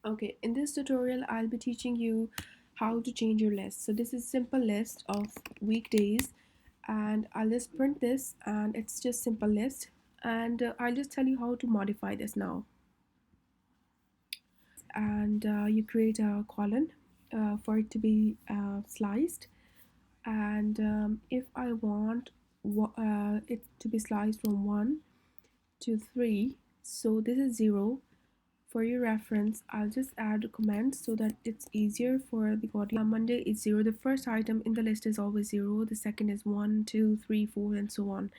Okay, in this tutorial, I'll be teaching you how to change your list. So this is simple list of weekdays, and I'll just print this, and it's just simple list. And I'll just tell you how to modify this now. And you create a column for it to be sliced. And if I want it to be sliced from 1 to 3, so this is 0. For your reference, I'll just add a comment so that it's easier for the audience. Monday is 0. The first item in the list is always 0. The second is 1, 2, 3, 4, and so on.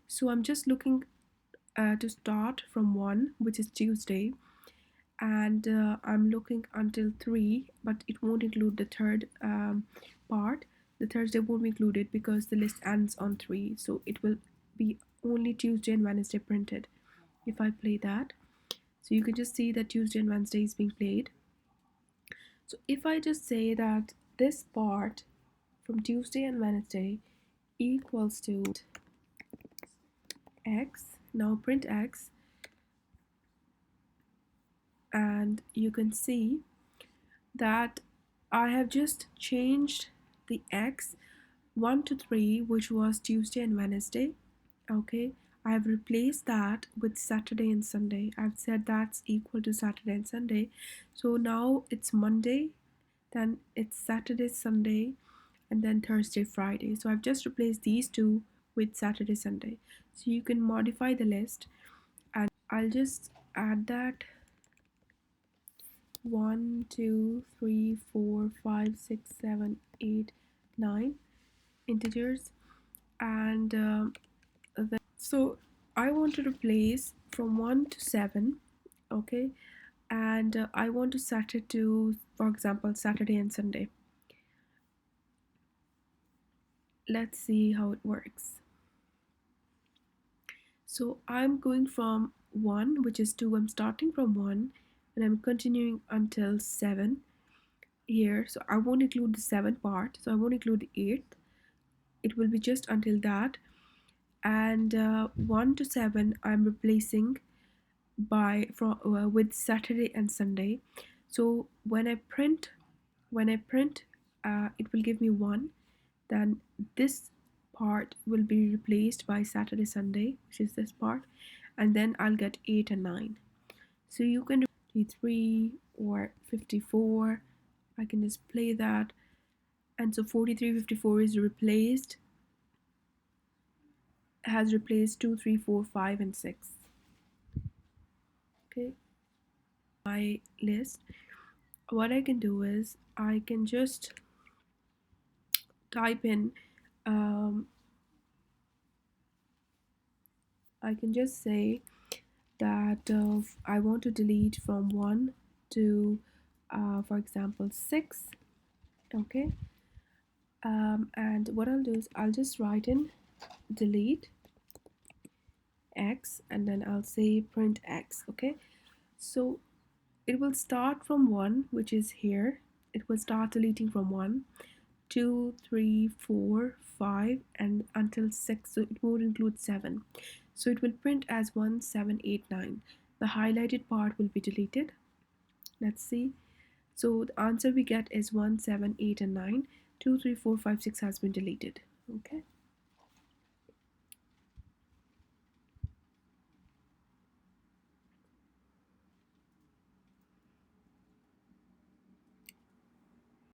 So I'm just looking to start from 1, which is Tuesday, and I'm looking until 3, but it won't include the third part. The Thursday won't be included because the list ends on 3, so it will be only Tuesday and Wednesday printed. If I play that, so you can just see that Tuesday and Wednesday is being played. So if I just say that this part from Tuesday and Wednesday equals to X, now print X, and you can see that I have just changed the X 1 to 3, which was Tuesday and Wednesday. Okay, I have replaced that with Saturday and Sunday. I've said that's equal to Saturday and Sunday. So now it's Monday, then it's Saturday, Sunday, and then Thursday, Friday. So I've just replaced these two with Saturday, Sunday. So you can modify the list, and I'll just add that 1, 2, 3, 4, 5, 6, 7, 8, 9 integers, and then so I want to replace from 1 to 7. Okay, and I want to set it to, for example, Saturday and Sunday. Let's see how it works. So I'm going from 1, which is 2. I'm starting from 1 and I'm continuing until 7 here. So I won't include the 7th part. So I won't include the 8th. It will be just until that. And 1 to 7 I'm replacing with Saturday and Sunday. So when I print, it will give me 1. Then this part will be replaced by Saturday, Sunday, which is this part, and then I'll get 8 and 9. So you can do 53 or 54. I can just play that, and so 43, 54 is replaced, has replaced 2, 3, 4, 5, and 6. Okay, my list. What I can do is I can just type in I can just say that I want to delete from 1 to, for example, 6. Okay, and what I'll do is I'll just write in delete X, and then I'll say print X. Okay, so it will start from 1, which is here. It will start deleting from 1, 2, 3, 4, 5, and until 6. So it won't include 7. So it will print as 1, 7, 8, 9. The highlighted part will be deleted. Let's see. So the answer we get is 1, 7, 8, and 9. 2, 3, 4, 5, 6 has been deleted. Okay.